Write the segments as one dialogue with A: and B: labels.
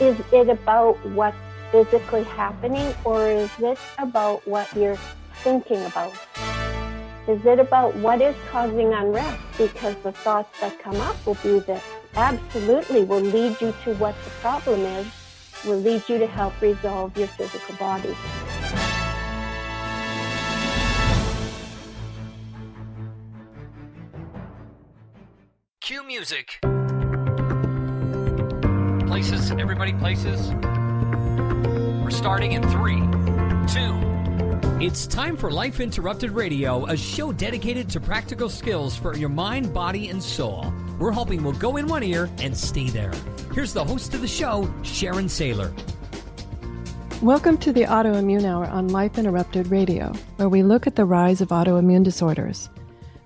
A: Is it about what's physically happening, or is it about what you're thinking about? Is it about what is causing unrest? Because the thoughts that come up will be that absolutely will lead you to what the problem is, will lead you to help resolve your physical body.
B: Cue music. Places, everybody places. We're starting in 3, 2.
C: It's time for Life Interrupted Radio, a show dedicated to practical skills for your mind, body, and soul. We're hoping we'll go in one ear and stay there. Here's the host of the show, Sharon Saylor.
D: Welcome to the Autoimmune Hour on Life Interrupted Radio, where we look at the rise of autoimmune disorders.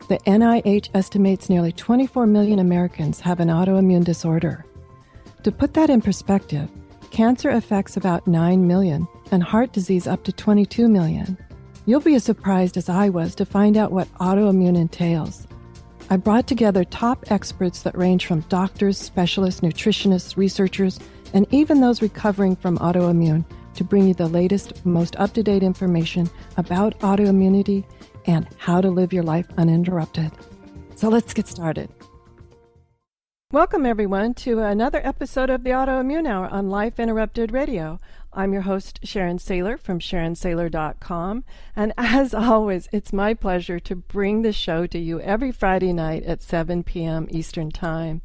D: The NIH estimates nearly 24 million Americans have an autoimmune disorder. To put that in perspective, cancer affects about 9 million and heart disease up to 22 million. You'll be as surprised as I was to find out what autoimmune entails. I brought together top experts that range from doctors, specialists, nutritionists, researchers, and even those recovering from autoimmune to bring you the latest, most up-to-date information about autoimmunity and how to live your life uninterrupted. So let's get started. Welcome, everyone, to another episode of the Autoimmune Hour on Life Interrupted Radio. I'm your host, Sharon Saylor from SharonSaylor.com. And as always, it's my pleasure to bring the show to you every Friday night at 7 p.m. Eastern Time.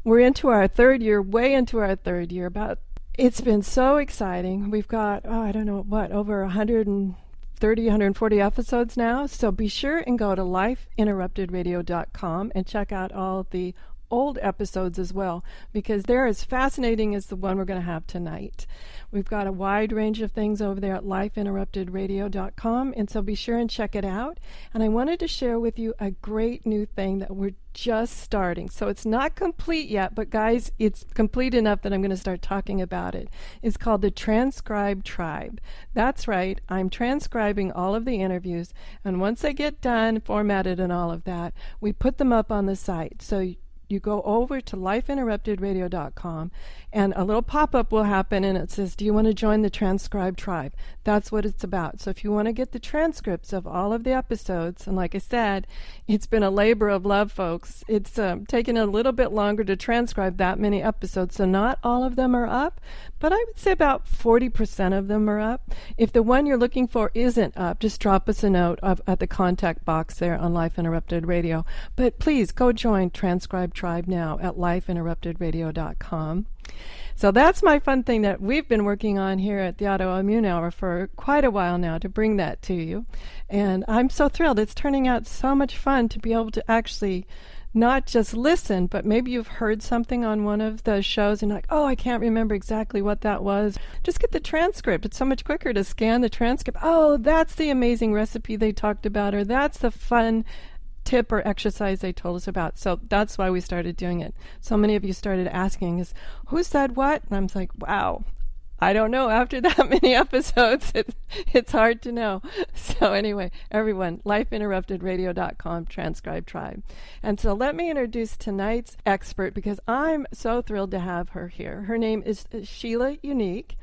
D: We're into our third year, way into our third year. It's been so exciting. We've got, over 130, 140 episodes now. So be sure and go to lifeinterruptedradio.com and check out all the old episodes as well, because they're as fascinating as the one we're going to have tonight. We've got a wide range of things over there at lifeinterruptedradio.com, and so be sure and check it out. And I wanted to share with you a great new thing that we're just starting. So it's not complete yet, but guys, it's complete enough that I'm going to start talking about it. It's called the Transcribe Tribe. That's right, I'm transcribing all of the interviews, and once they get done, formatted and all of that, we put them up on the site. So you go over to lifeinterruptedradio.com and a little pop-up will happen and it says, do you want to join the Transcribe Tribe? That's what it's about. So if you want to get the transcripts of all of the episodes, and like I said, it's been a labor of love, folks. It's taken a little bit longer to transcribe that many episodes, so not all of them are up, but I would say about 40% of them are up. If the one you're looking for isn't up, just drop us a note at the contact box there on Life Interrupted Radio. But please go join Transcribe Tribe now at lifeinterruptedradio.com. So that's my fun thing that we've been working on here at the Autoimmune Hour for quite a while now, to bring that to you. And I'm so thrilled. It's turning out so much fun to be able to actually not just listen, but maybe you've heard something on one of the shows and like, oh, I can't remember exactly what that was. Just get the transcript. It's so much quicker to scan the transcript. Oh, that's the amazing recipe they talked about, or that's the fun tip or exercise they told us about. So that's why we started doing it. So many of you started asking us, who said what? And I'm like, wow, I don't know. After that many episodes, it's hard to know. So anyway, everyone, lifeinterruptedradio.com, Transcribe Tribe. And so let me introduce tonight's expert, because I'm so thrilled to have her here. Her name is Sheila Unique.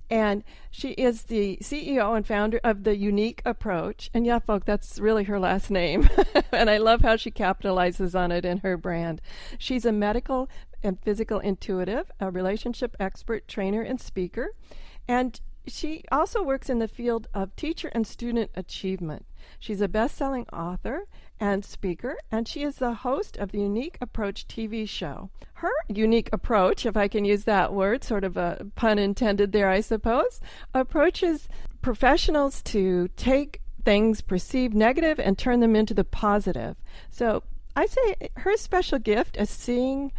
D: And she is the CEO and founder of the Unique Approach. And yeah, folks, that's really her last name. And I love how she capitalizes on it in her brand. She's a medical and physical intuitive, a relationship expert, trainer, and speaker. And she also works in the field of teacher and student achievement. She's a best-selling author and speaker, and she is the host of the Unique Approach TV show. Her unique approach, if I can use that word, sort of a pun intended there, I suppose, approaches professionals to take things perceived negative and turn them into the positive. So I say her special gift is seeing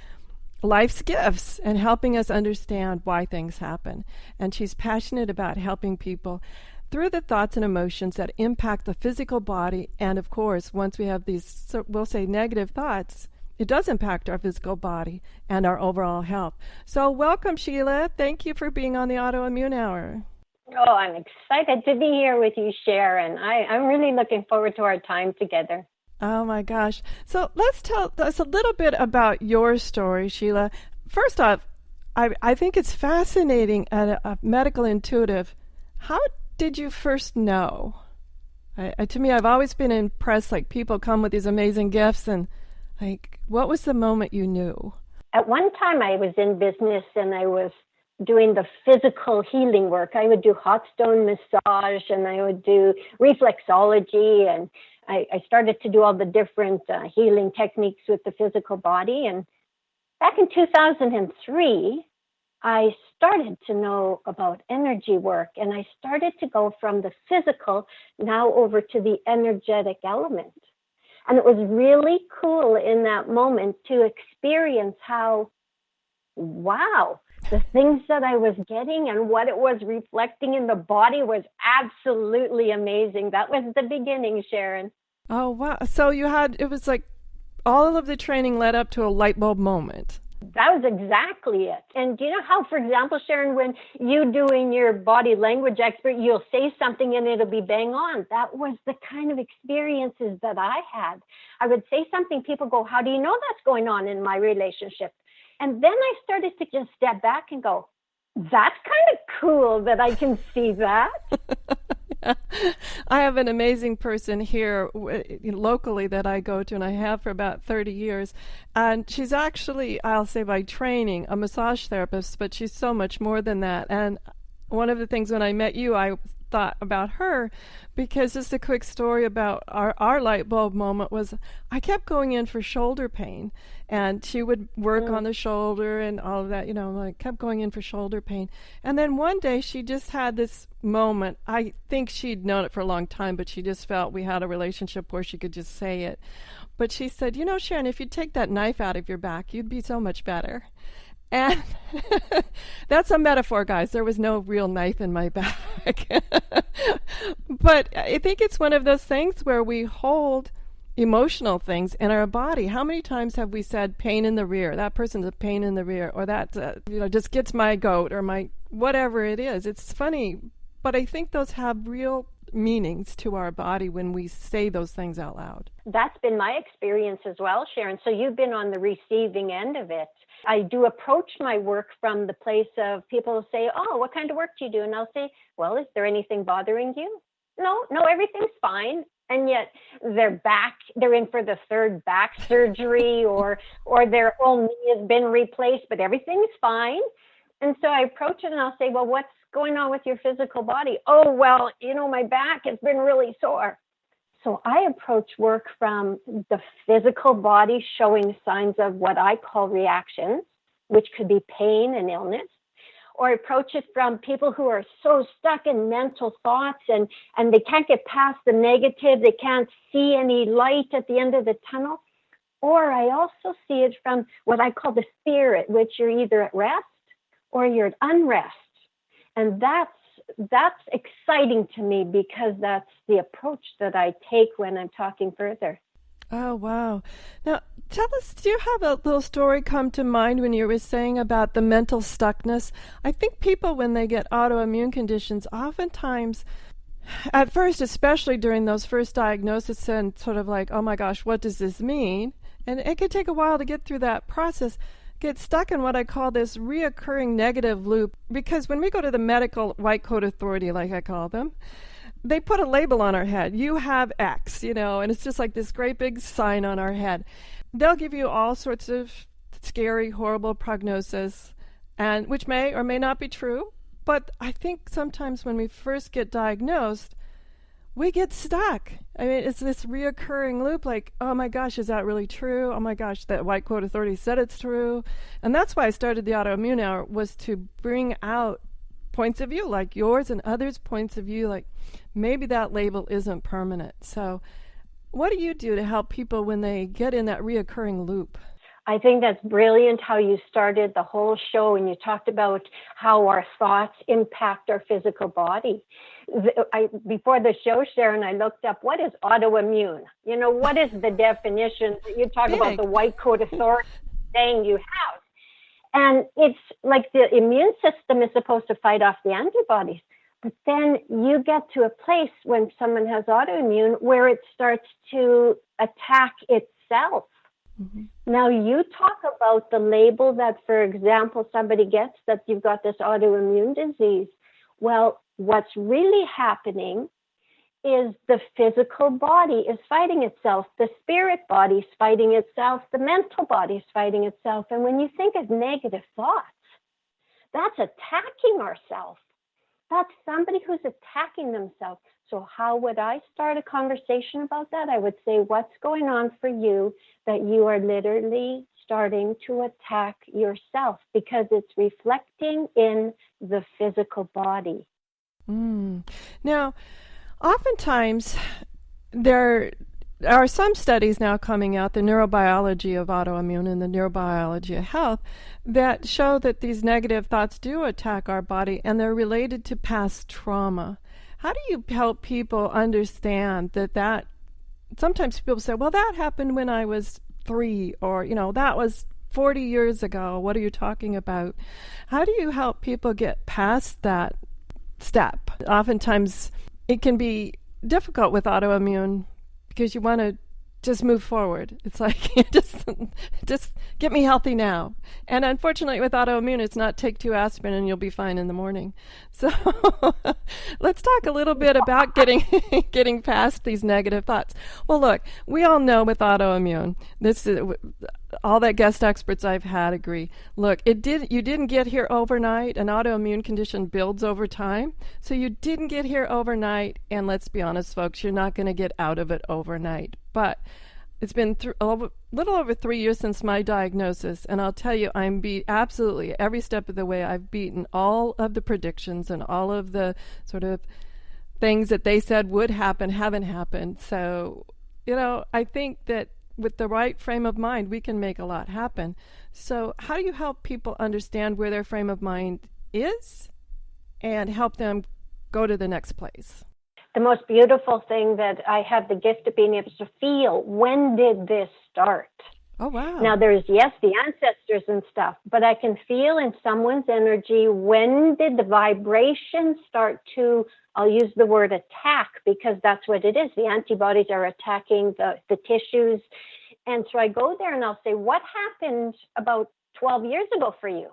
D: life's gifts and helping us understand why things happen. And she's passionate about helping people through the thoughts and emotions that impact the physical body. And of course, once we have these, we'll say, negative thoughts, it does impact our physical body and our overall health. So welcome, Sheila. Thank you for being on the Autoimmune Hour.
A: Oh, I'm excited to be here with you, Sharon. I'm really looking forward to our time together.
D: Oh, my gosh. So let's tell us a little bit about your story, Sheila. First off, I think it's fascinating at a medical intuitive. How did you first know? To me, I've always been impressed, like people come with these amazing gifts, and like, what was the moment you knew?
A: At one time I was in business and I was doing the physical healing work. I would do hot stone massage and I would do reflexology, and I started to do all the different healing techniques with the physical body. And back in 2003, I started to know about energy work, and I started to go from the physical now over to the energetic element. And it was really cool in that moment to experience how, wow, the things that I was getting and what it was reflecting in the body was absolutely amazing. That was the beginning, Sharon.
D: Oh, wow. So it was like all of the training led up to a light bulb moment.
A: That was exactly it. And do you know how, for example, Sharon, when you doing your body language expert, you'll say something and it'll be bang on. That was the kind of experiences that I had. I would say something, people go, how do you know that's going on in my relationship? And then I started to just step back and go, that's kind of cool that I can see that.
D: I have an amazing person here locally that I go to, and I have for about 30 years. And she's actually, I'll say by training, a massage therapist, but she's so much more than that. And one of the things when I met you, I thought about her, because just a quick story about our light bulb moment was I kept going in for shoulder pain, and she would work on the shoulder and all of that, I kept going in for shoulder pain. And then one day she just had this moment. I think she'd known it for a long time, but she just felt we had a relationship where she could just say it. But she said, Sharon, if you take that knife out of your back, you'd be so much better. And that's a metaphor, guys. There was no real knife in my back. But I think it's one of those things where we hold emotional things in our body. How many times have we said pain in the rear? That person's a pain in the rear, or that just gets my goat, or my whatever it is. It's funny, but I think those have real meanings to our body when we say those things out loud.
A: That's been my experience as well, Sharon. So you've been on the receiving end of it. I do approach my work from the place of people say, oh, what kind of work do you do? And I'll say, well, is there anything bothering you? No, everything's fine. And yet they're in for the third back surgery or their whole knee has been replaced, but everything's fine. And so I approach it and I'll say, well, what's going on with your physical body? Oh, well, my back has been really sore. So I approach work from the physical body showing signs of what I call reactions, which could be pain and illness, or approach it from people who are so stuck in mental thoughts and they can't get past the negative, they can't see any light at the end of the tunnel. Or I also see it from what I call the spirit, which you're either at rest or you're at unrest. And that's exciting to me because that's the approach that I take when I'm talking further.
D: Oh, wow. Now, tell us, do you have a little story come to mind when you were saying about the mental stuckness? I think people, when they get autoimmune conditions, oftentimes, at first, especially during those first diagnoses, and sort of like, oh my gosh, what does this mean? And it could take a while to get through that process. Get stuck in what I call this reoccurring negative loop, because when we go to the medical white coat authority, like I call them, they put a label on our head. You have X, and it's just like this great big sign on our head. They'll give you all sorts of scary, horrible prognosis, and which may or may not be true. But I think sometimes when we first get diagnosed, we get stuck. I mean, it's this reoccurring loop, like, oh my gosh, is that really true? Oh my gosh, that white coat authority said it's true. And that's why I started the Autoimmune Hour, was to bring out points of view like yours and others' points of view, like maybe that label isn't permanent. So what do you do to help people when they get in that reoccurring loop?
A: I think that's brilliant how you started the whole show and you talked about how our thoughts impact our physical body. Before the show, Sharon, I looked up, what is autoimmune? What is the definition? You talk about the white coat authority saying you have. And it's like the immune system is supposed to fight off the antibodies. But then you get to a place when someone has autoimmune where it starts to attack itself. Now, you talk about the label that, for example, somebody gets that you've got this autoimmune disease. Well, what's really happening is the physical body is fighting itself, the spirit body is fighting itself, the mental body is fighting itself. And when you think of negative thoughts, that's attacking ourselves. That's somebody who's attacking themselves. So how would I start a conversation about that? I would say, what's going on for you that you are literally starting to attack yourself, because it's reflecting in the physical body.
D: Now, oftentimes there are some studies now coming out, the neurobiology of autoimmune and the neurobiology of health, that show that these negative thoughts do attack our body and they're related to past trauma. How do you help people understand that sometimes people say, well, that happened when I was 3, or, that was 40 years ago. What are you talking about? How do you help people get past that step? Oftentimes it can be difficult with autoimmune because you want to just move forward. It's like, just get me healthy now. And unfortunately with autoimmune, it's not take 2 aspirin and you'll be fine in the morning. So let's talk a little bit about getting past these negative thoughts. Well, look, we all know with autoimmune, this is all that guest experts I've had agree. Look, you didn't get here overnight. An autoimmune condition builds over time. So you didn't get here overnight, and let's be honest, folks, you're not going to get out of it overnight. But it's been a little over 3 years since my diagnosis, and I'll tell you, I'm beat absolutely every step of the way. I've beaten all of the predictions and all of the sort of things that they said would happen haven't happened. So, I think that with the right frame of mind, we can make a lot happen. So how do you help people understand where their frame of mind is and help them go to the next place?
A: The most beautiful thing that I have the gift of being able to feel, when did this start?
D: Oh, wow.
A: Now there's, yes, the ancestors and stuff, but I can feel in someone's energy, when did the vibration start to, I'll use the word attack, because that's what it is. The antibodies are attacking the tissues. And so I go there and I'll say, what happened about 12 years ago for you?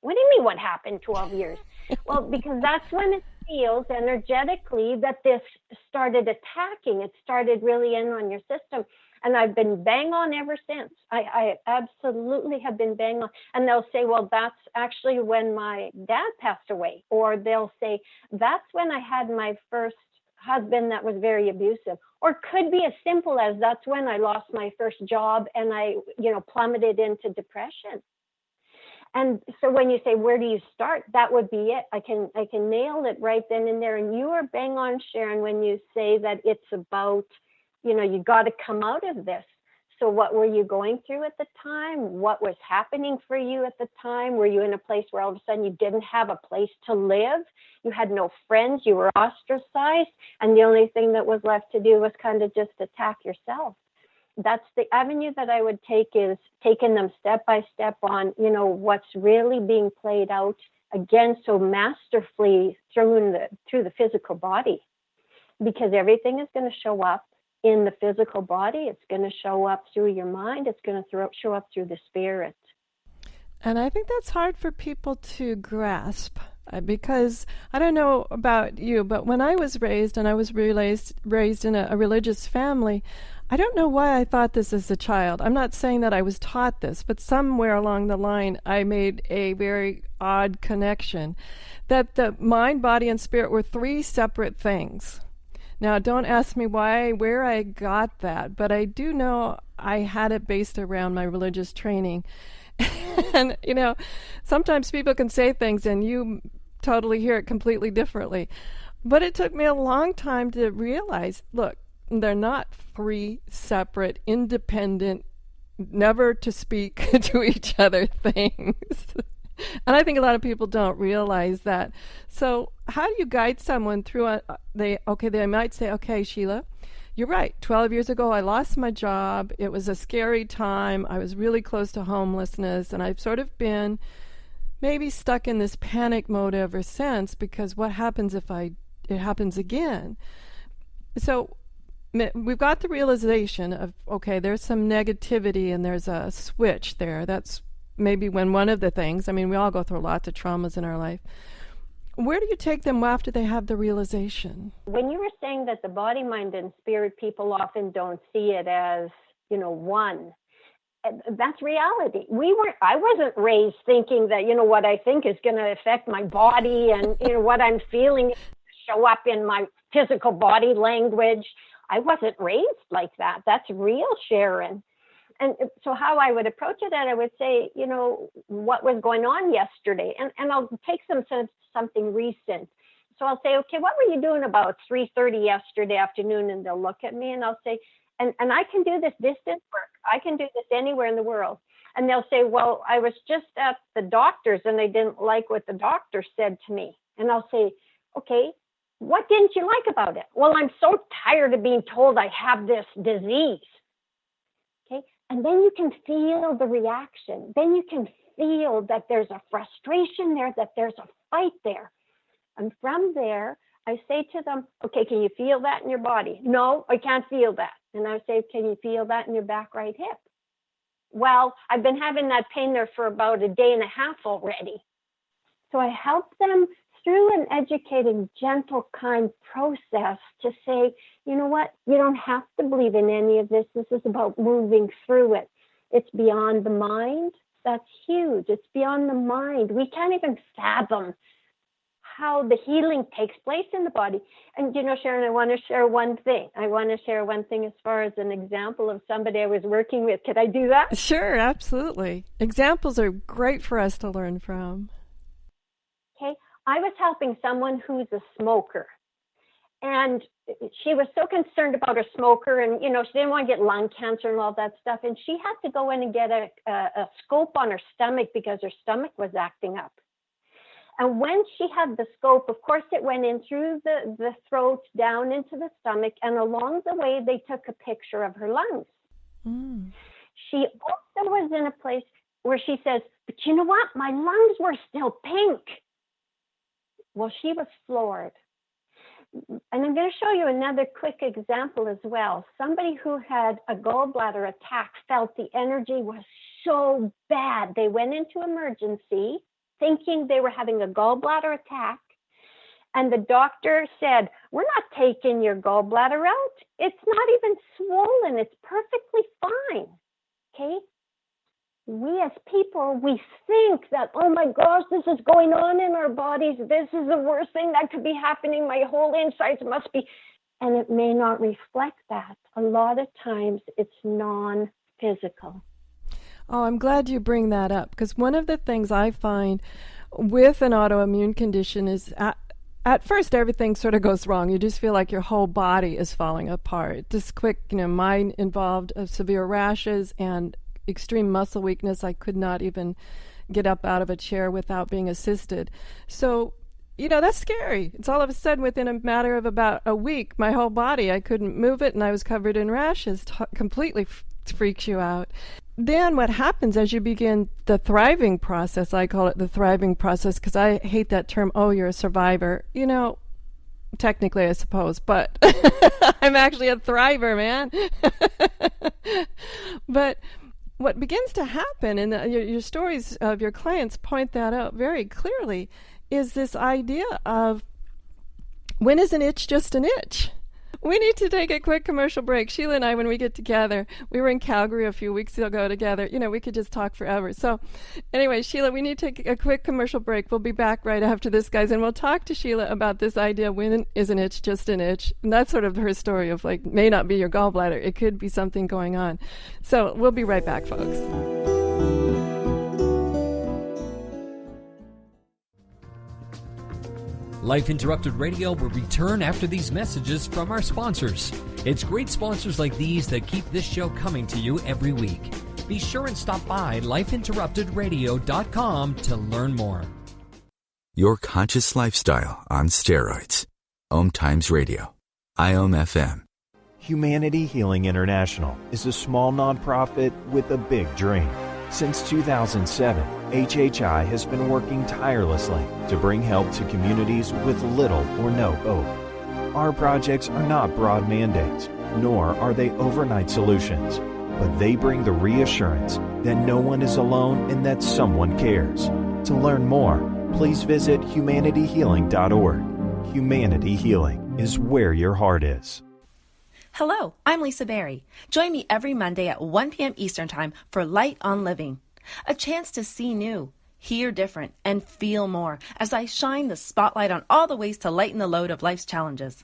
A: What do you mean what happened 12 years? Well, because that's when it feels energetically that this started attacking. It started really in on your system. And I've been bang on ever since. I absolutely have been bang on. And they'll say, well, that's actually when my dad passed away. Or they'll say, that's when I had my first husband that was very abusive. Or could be as simple as, that's when I lost my first job and I, plummeted into depression. And so when you say, where do you start? That would be it. I can nail it right then and there. And you are bang on, Sharon, when you say that it's about, you got to come out of this. So what were you going through at the time? What was happening for you at the time? Were you in a place where all of a sudden you didn't have a place to live? You had no friends, you were ostracized, and the only thing that was left to do was kind of just attack yourself. That's the avenue that I would take, is taking them step by step on, what's really being played out, again, so masterfully through the physical body, because everything is going to show up in the physical body. It's going to show up through your mind. It's going to show up through the spirit.
D: And I think that's hard for people to grasp, because I don't know about you, but when I was raised, and I was raised in a religious family, I don't know why I thought this as a child. I'm not saying that I was taught this, but somewhere along the line I made a very odd connection that the mind, body, and spirit were 3 separate things. Now, don't ask me where I got that, but I do know I had it based around my religious training. And, sometimes people can say things and you totally hear it completely differently. But it took me a long time to realize, look, they're not 3 separate, independent, never to speak to each other things. And I think a lot of people don't realize that. So how do you guide someone through they might say, okay, Sheila, you're right. 12 years ago, I lost my job. It was a scary time. I was really close to homelessness, and I've sort of been maybe stuck in this panic mode ever since, because what happens if it happens again? So we've got the realization of, okay, there's some negativity and there's a switch there. That's maybe when one of the things, I mean, we all go through lots of traumas in our life. Where do you take them after they have the realization?
A: When you were saying that the body, mind, and spirit, people often don't see it as, one. That's reality. I wasn't raised thinking that, what I think is going to affect my body and, what I'm feeling show up in my physical body language. I wasn't raised like that. That's real, Sharon. And so how I would approach it, and I would say, what was going on yesterday? And I'll take something recent. So I'll say, okay, what were you doing about 3:30 yesterday afternoon? And they'll look at me and I'll say, and I can do this distance work. I can do this anywhere in the world. And they'll say, well, I was just at the doctor's and I didn't like what the doctor said to me. And I'll say, okay, what didn't you like about it? Well, I'm so tired of being told I have this disease. Okay. And then you can feel the reaction. Then you can feel that there's a frustration there, that there's a fight there. And from there, I say to them, okay, can you feel that in your body? No, I can't feel that. And I say, can you feel that in your back right hip? Well, I've been having that pain there for about a day and a half already. So I help them through an educating, gentle, kind process to say, you know what, you don't have to believe in any of this. This is about moving through it. It's beyond the mind. That's huge. It's beyond the mind. We can't even fathom how the healing takes place in the body. And, Sharon, I want to share one thing. As far as an example of somebody I was working with. Could I do that?
D: Sure, absolutely. Examples are great for us to learn from.
A: Okay. I was helping someone who's a smoker. And she was so concerned about her smoker and, she didn't want to get lung cancer and all that stuff. And she had to go in and get a scope on her stomach because her stomach was acting up. And when she had the scope, of course, it went in through the throat, down into the stomach, and along the way, they took a picture of her lungs. Mm. She also was in a place where she says, but you know what? My lungs were still pink. Well, she was floored. And I'm going to show you another quick example as well. Somebody who had a gallbladder attack felt the energy was so bad. They went into emergency thinking they were having a gallbladder attack. And the doctor said, we're not taking your gallbladder out. It's not even swollen. It's perfectly fine. Okay? We as people, we think that, oh my gosh, this is going on in our bodies. This is the worst thing that could be happening. My whole insides must be. And it may not reflect that. A lot of times it's non-physical.
D: Oh, I'm glad you bring that up, because one of the things I find with an autoimmune condition is at first everything sort of goes wrong. You just feel like your whole body is falling apart. Just quick, mine involved severe rashes and extreme muscle weakness. I could not even get up out of a chair without being assisted. So, that's scary. It's all of a sudden within a matter of about a week, my whole body, I couldn't move it and I was covered in rashes. Completely freaks you out. Then what happens as you begin the thriving process, I call it the thriving process because I hate that term, oh, you're a survivor. Technically, I suppose, but I'm actually a thriver, man. But what begins to happen, and your stories of your clients point that out very clearly, is this idea of when is an itch just an itch? We need to take a quick commercial break. Sheila and I, when we get together, we were in Calgary a few weeks ago together. We could just talk forever. So anyway, Sheila, we need to take a quick commercial break. We'll be back right after this, guys, and we'll talk to Sheila about this idea, when is an itch just an itch? And that's sort of her story of may not be your gallbladder. It could be something going on. So we'll be right back, folks.
C: Life Interrupted Radio will return after these messages from our sponsors. It's great sponsors like these that keep this show coming to you every week. Be sure and stop by lifeinterruptedradio.com to learn more.
E: Your conscious lifestyle on steroids. OMTimes Radio. IOM FM.
F: Humanity Healing International is a small nonprofit with a big dream. Since 2007, HHI has been working tirelessly to bring help to communities with little or no hope. Our projects are not broad mandates, nor are they overnight solutions, but they bring the reassurance that no one is alone and that someone cares. To learn more, please visit humanityhealing.org. Humanity Healing is where your heart is.
G: Hello, I'm Lisa Berry. Join me every Monday at 1 p.m. Eastern Time for Light on Living, a chance to see new, hear different, and feel more as I shine the spotlight on all the ways to lighten the load of life's challenges.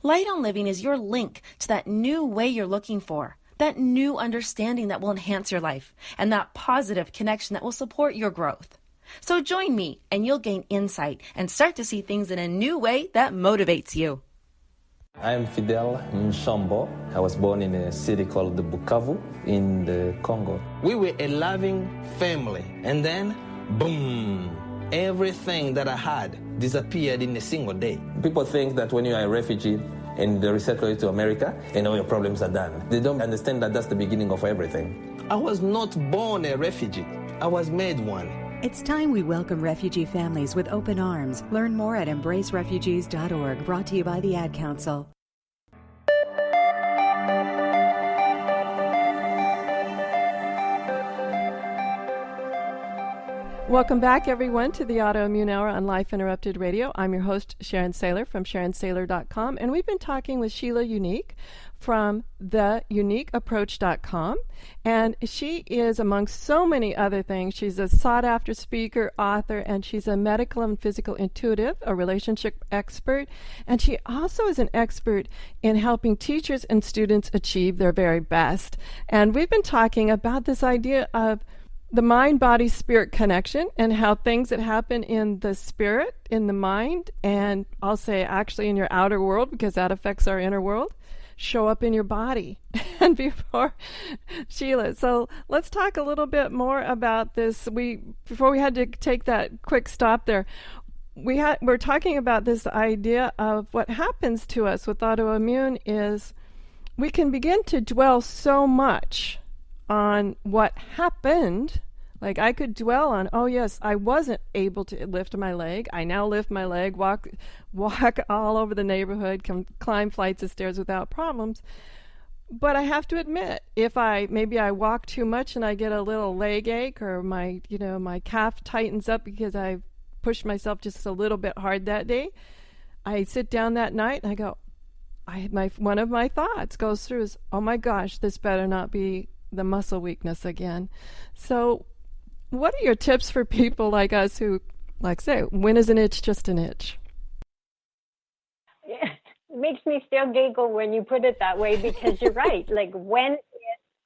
G: Light on Living is your link to that new way you're looking for, that new understanding that will enhance your life, and that positive connection that will support your growth. So join me and you'll gain insight and start to see things in a new way that motivates you.
H: I'm Fidel Mshombo. I was born in a city called Bukavu in the Congo. We were a loving family, and then, boom, everything that I had disappeared in a single day. People think that when you are a refugee and they resettle you to America, and all your problems are done. They don't understand that that's the beginning of everything. I was not born a refugee. I was made one.
I: It's time we welcome refugee families with open arms. Learn more at embracerefugees.org, brought to you by the Ad Council.
D: Welcome back, everyone, to the Autoimmune Hour on Life Interrupted Radio. I'm your host, Sharon Saylor from SharonSaylor.com, and we've been talking with Sheila Unique from theuniqueapproach.com, and she is, amongst so many other things, she's a sought-after speaker, author, and she's a medical and physical intuitive, a relationship expert, and she also is an expert in helping teachers and students achieve their very best. And we've been talking about this idea of the mind-body-spirit connection and how things that happen in the spirit, in the mind, and I'll say actually in your outer world, because that affects our inner world, show up in your body. And before Sheila, so let's talk a little bit more about this. Before we had to take that quick stop there, we're talking about this idea of what happens to us with autoimmune is we can begin to dwell so much on what happened. Like I could dwell on, oh yes, I wasn't able to lift my leg. I now lift my leg, walk all over the neighborhood, climb flights of stairs without problems. But I have to admit, if maybe I walk too much and I get a little leg ache, or my calf tightens up because I pushed myself just a little bit hard that day, I sit down that night and I go, one of my thoughts goes through is, oh my gosh, this better not be the muscle weakness again. So what are your tips for people like us who, like say, when is an itch just an itch?
A: Yeah, it makes me still giggle when you put it that way, because you're right. Like, when is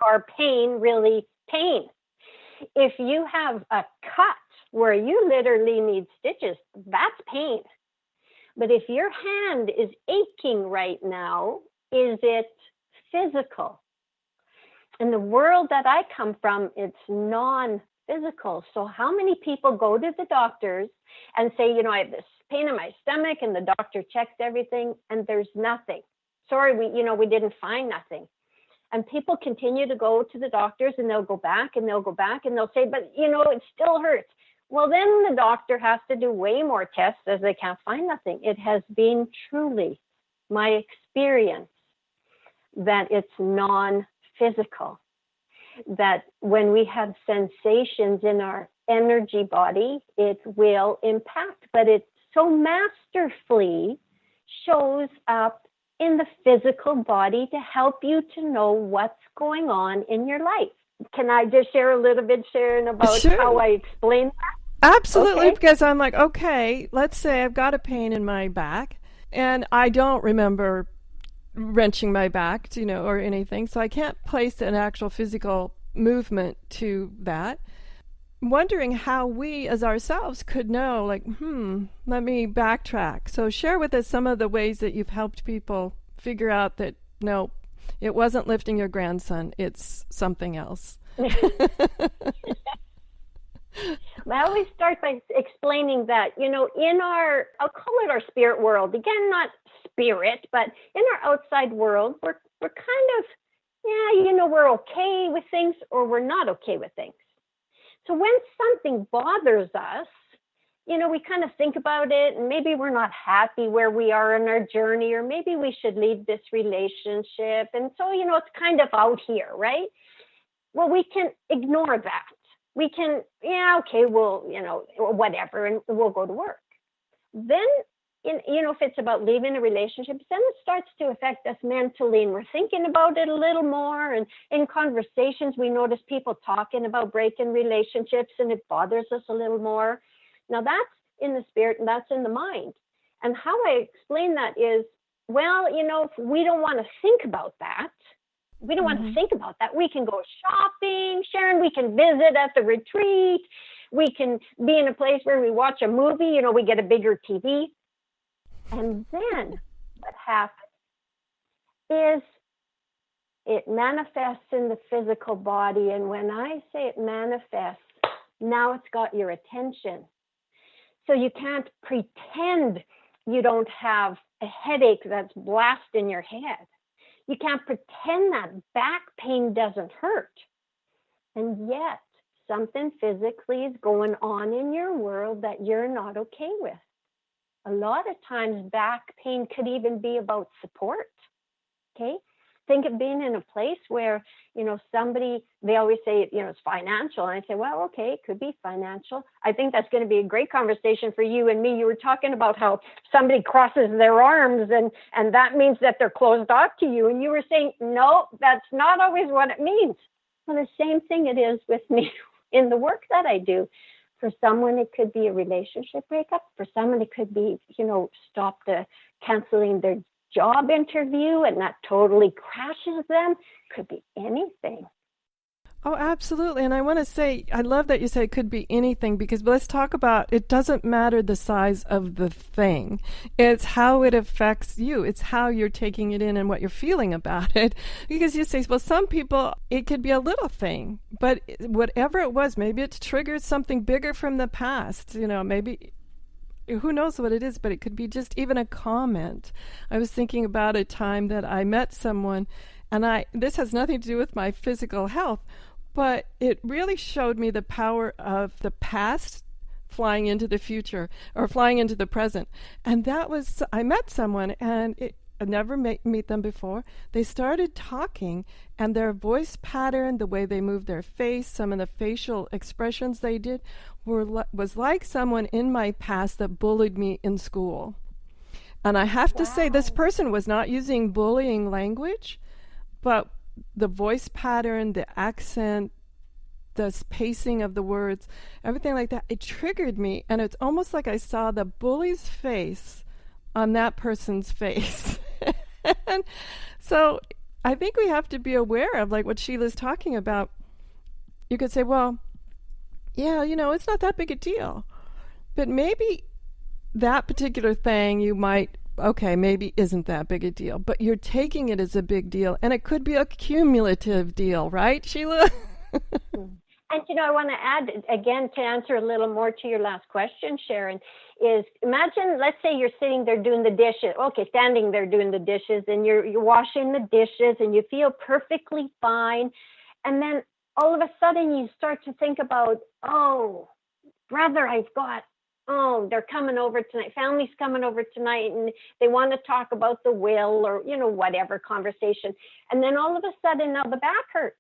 A: our pain really pain? If you have a cut where you literally need stitches, that's pain. But if your hand is aching right now, is it physical? In the world that I come from, it's non-physical. So how many people go to the doctors and say, I have this pain in my stomach, and the doctor checks everything and there's nothing. Sorry, we didn't find nothing. And people continue to go to the doctors, and they'll go back and they'll go back and they'll say, but it still hurts. Well, then the doctor has to do way more tests as they can't find nothing. It has been truly my experience that it's non-physical, that when we have sensations in our energy body, it will impact, but it so masterfully shows up in the physical body to help you to know what's going on in your life. Can I just share a little bit, Sharon, about how I explain that?
D: Absolutely,
A: Okay.
D: Because I'm like, okay, let's say I've got a pain in my back, and I don't remember wrenching my back, or anything, so I can't place an actual physical movement to that. Wondering how we as ourselves could know, like, let me backtrack. So share with us some of the ways that you've helped people figure out that, no, it wasn't lifting your grandson, it's something else.
A: I always start by explaining that, in I'll call it our spirit world. Again, not spirit, but in our outside world, we're kind of, we're okay with things, or we're not okay with things. So when something bothers us, we kind of think about it, and maybe we're not happy where we are in our journey, or maybe we should leave this relationship. And so, it's kind of out here, right? Well, we can ignore that. We can, okay, well, whatever, and we'll go to work. Then, if it's about leaving a relationship, then it starts to affect us mentally, and we're thinking about it a little more. And in conversations, we notice people talking about breaking relationships, and it bothers us a little more. Now, that's in the spirit, and that's in the mind. And how I explain that is, well, if we don't want to think about that, we can go shopping, Sharon, we can visit at the retreat, we can be in a place where we watch a movie, we get a bigger TV. And then what happens is it manifests in the physical body. And when I say it manifests, now it's got your attention. So you can't pretend you don't have a headache that's blasting your head. You can't pretend that back pain doesn't hurt. And yet something physically is going on in your world that you're not okay with. A lot of times back pain could even be about support. Okay? Think of being in a place where, somebody, they always say, it's financial. And I say, well, okay, it could be financial. I think that's going to be a great conversation for you and me. You were talking about how somebody crosses their arms and that means that they're closed off to you. And you were saying, no, that's not always what it means. Well, the same thing it is with me in the work that I do. For someone, it could be a relationship breakup. For someone, it could be, canceling their job interview, and that totally crashes them. Could be anything.
D: Oh, absolutely. And I want to say, I love that you say it could be anything, because let's talk about, it doesn't matter the size of the thing. It's how it affects you. It's how you're taking it in and what you're feeling about it. Because you say, well, some people, it could be a little thing, but whatever it was, maybe it triggered something bigger from the past. Maybe, who knows what it is, but it could be just even a comment. I was thinking about a time that I met someone, and this has nothing to do with my physical health, but it really showed me the power of the past flying into the future or flying into the present. And that was, I met someone, and I never meet them before. They started talking, and their voice pattern, the way they moved their face, some of the facial expressions they did was like someone in my past that bullied me in school. And I have to say, this person was not using bullying language, but the voice pattern, the accent, the pacing of the words, everything like that, it triggered me. And it's almost like I saw the bully's face on that person's face. And so I think we have to be aware of, like what Sheila's talking about. You could say, well, yeah, it's not that big a deal. But maybe that particular thing you might, okay, maybe isn't that big a deal, but you're taking it as a big deal, and it could be a cumulative deal, right, Sheila?
A: And, I want to add, again, to answer a little more to your last question, Sharon, is imagine, let's say you're sitting there doing the dishes, standing there doing the dishes, and you're washing the dishes, and you feel perfectly fine, and then all of a sudden you start to think about, brother, they're coming over tonight, family's coming over tonight, and they want to talk about the will or, whatever conversation. And then all of a sudden now the back hurts.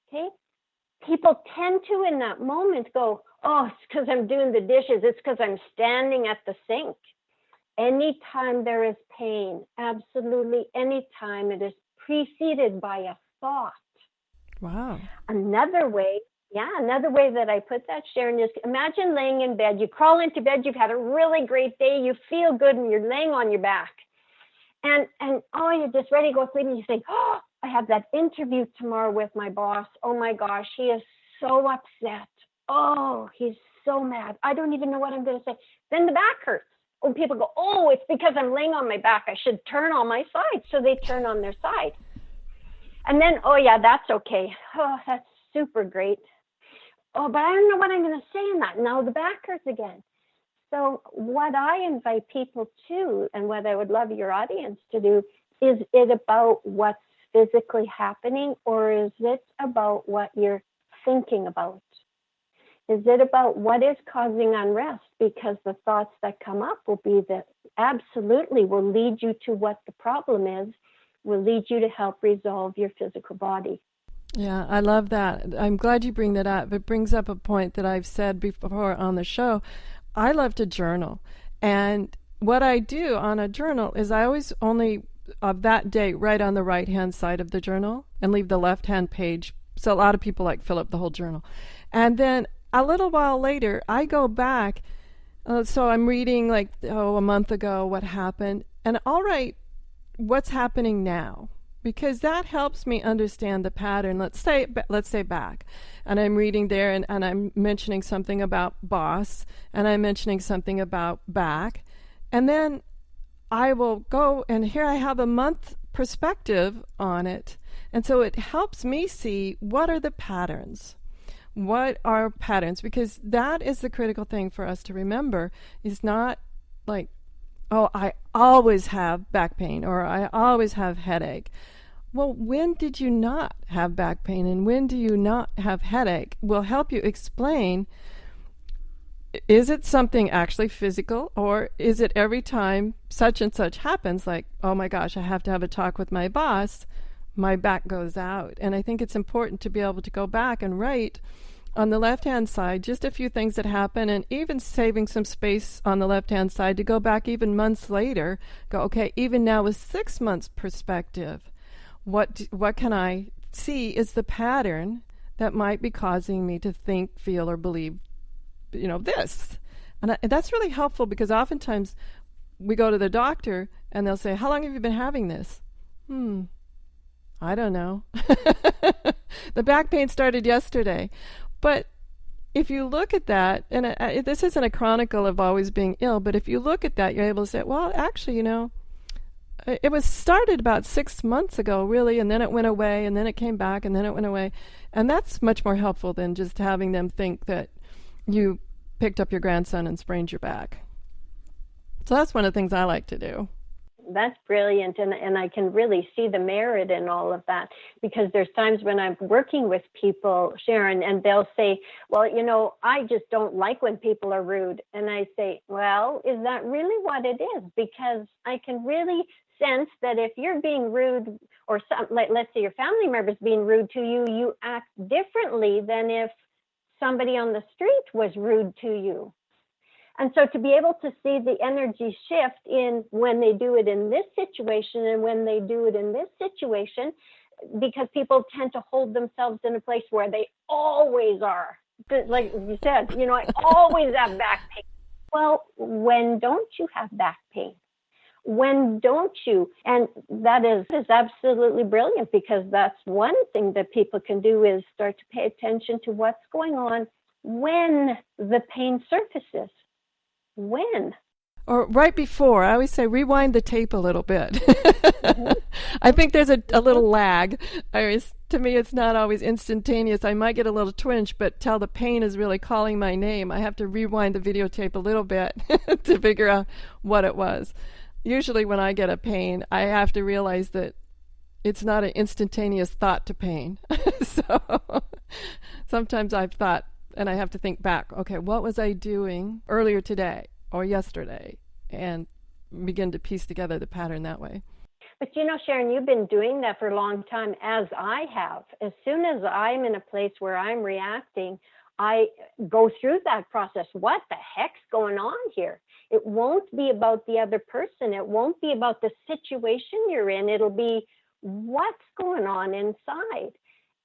A: Okay. People tend to, in that moment, go, it's because I'm doing the dishes. It's because I'm standing at the sink. Anytime there is pain, absolutely anytime, it is preceded by a thought.
D: Wow.
A: Another way that I put that, Sharon, is imagine laying in bed. You crawl into bed, you've had a really great day, you feel good, and you're laying on your back. And you're just ready to go to sleep, and you think, I have that interview tomorrow with my boss. Oh my gosh, he is so upset. He's so mad. I don't even know what I'm going to say. Then the back hurts. People go, it's because I'm laying on my back. I should turn on my side. So they turn on their side. And then, that's okay. That's super great. But I don't know what I'm going to say in that. Now the back hurts again. So what I invite people to, and what I would love your audience to do, is it about what's physically happening, or is it about what you're thinking about? Is it about what is causing unrest? Because the thoughts that come up will be that absolutely will lead you to what the problem is, will lead you to help resolve your physical body.
D: Yeah, I love that. I'm glad you bring that up. It brings up a point that I've said before on the show. I love to journal. And what I do on a journal is I always only, of that day, write on the right-hand side of the journal and leave the left-hand page. So a lot of people fill up the whole journal. And then a little while later, I go back. So I'm reading a month ago what happened. And I'll write what's happening now, because that helps me understand the pattern. Let's say back, and I'm reading there, and I'm mentioning something about boss, and I'm mentioning something about back, and then I will go, and here I have a month perspective on it, and so it helps me see what are the patterns. What are patterns? Because that is the critical thing for us to remember, is not like, oh, I always have back pain, or I always have headache. Well, when did you not have back pain, and when do you not have headache? Will help you explain, is it something actually physical, or is it every time such and such happens, like, oh my gosh, I have to have a talk with my boss, my back goes out. And I think it's important to be able to go back and write on the left-hand side just a few things that happen, and even saving some space on the left-hand side to go back even months later, go, okay, even now with 6 months perspective, what can I see is the pattern that might be causing me to think, feel, or believe, this. And that's really helpful, because oftentimes we go to the doctor and they'll say, how long have you been having this? I don't know. The back pain started yesterday. But if you look at that, and this isn't a chronicle of always being ill, but if you look at that, you're able to say, well, actually, it was started about 6 months ago, really, and then it went away, and then it came back, and then it went away. And that's much more helpful than just having them think that you picked up your grandson and sprained your back. So that's one of the things I like to do.
A: That's brilliant, and I can really see the merit in all of that, because there's times when I'm working with people, Sharon, and they'll say, well, I just don't like when people are rude. And I say, well, is that really what it is? Because I can really sense that if you're being rude, or let's say your family member's being rude to you, you act differently than if somebody on the street was rude to you. And so to be able to see the energy shift in when they do it in this situation and when they do it in this situation, because people tend to hold themselves in a place where they always are. Like you said, I always have back pain. Well, when don't you have back pain? When don't you? And that is absolutely brilliant, because that's one thing that people can do, is start to pay attention to what's going on when the pain surfaces. When?
D: Or right before. I always say rewind the tape a little bit. Mm-hmm. I think there's a little lag. To me, it's not always instantaneous. I might get a little twinge, but till the pain is really calling my name, I have to rewind the videotape a little bit to figure out what it was. Usually when I get a pain, I have to realize that it's not an instantaneous thought to pain. So sometimes I've thought, and I have to think back, okay, what was I doing earlier today or yesterday? And begin to piece together the pattern that way.
A: But Sharon, you've been doing that for a long time, as I have. As soon as I'm in a place where I'm reacting, I go through that process. What the heck's going on here? It won't be about the other person. It won't be about the situation you're in. It'll be what's going on inside.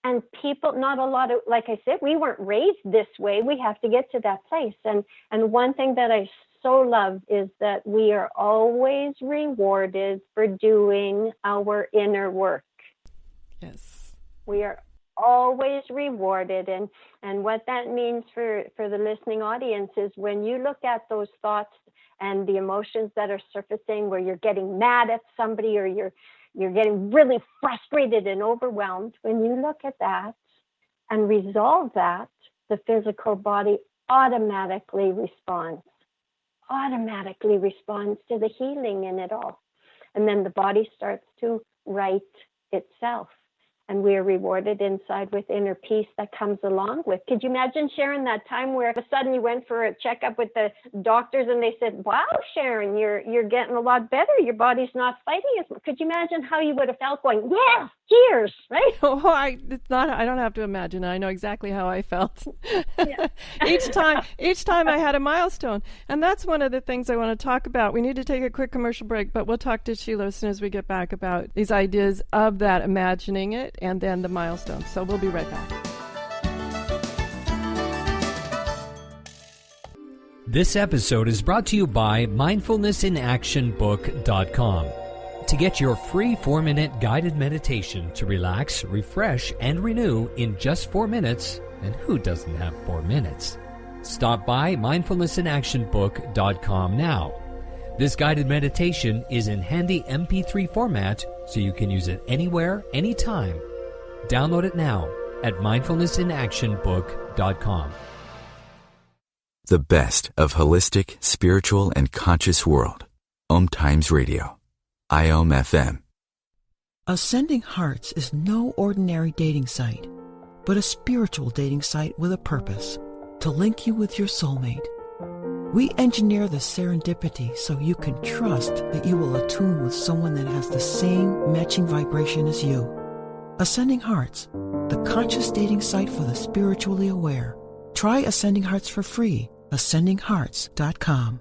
A: And people, not a lot of, like I said, we weren't raised this way. We have to get to that place. And one thing that I so love is that we are always rewarded for doing our inner work.
D: Yes.
A: We are always rewarded. And what that means for the listening audience is, when you look at those thoughts and the emotions that are surfacing, where you're getting mad at somebody, or you're getting really frustrated and overwhelmed, when you look at that and resolve that, the physical body automatically responds to the healing in it all. And then the body starts to right itself. and we are rewarded inside with inner peace that comes along with. Could you imagine, Sharon, that time where all of a sudden you went for a checkup with the doctors and they said, wow, Sharon, you're getting a lot better. Your body's not fighting as much. Could you imagine how you would have felt going, yes, cheers, right?
D: Oh, I don't have to imagine. I know exactly how I felt.
A: Yeah.
D: Each time I had a milestone. And that's one of the things I want to talk about. We need to take a quick commercial break, but we'll talk to Sheila as soon as we get back about these ideas of that, imagining it, and then the milestones. So we'll be right back.
C: This episode is brought to you by mindfulnessinactionbook.com. To get your free 4-minute guided meditation to relax, refresh, and renew in just 4 minutes, and who doesn't have 4 minutes? Stop by mindfulnessinactionbook.com now. This guided meditation is in handy MP3 format, so you can use it anywhere, anytime. Download it now at mindfulnessinactionbook.com.
E: The best of holistic, spiritual, and conscious world. OMTimes Radio. IOM FM.
J: Ascending Hearts is no ordinary dating site, but a spiritual dating site with a purpose, to link you with your soulmate. We engineer the serendipity so you can trust that you will attune with someone that has the same matching vibration as you. Ascending Hearts, the conscious dating site for the spiritually aware. Try Ascending Hearts for free. AscendingHearts.com.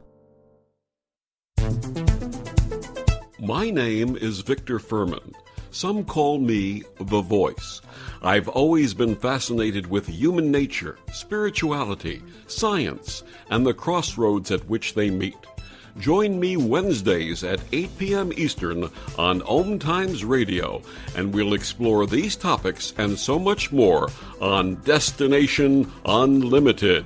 K: My name is Victor Furman. Some call me The Voice. I've always been fascinated with human nature, spirituality, science, and the crossroads at which they meet. Join me Wednesdays at 8 p.m. Eastern on OMTimes Radio, and we'll explore these topics and so much more on Destination Unlimited.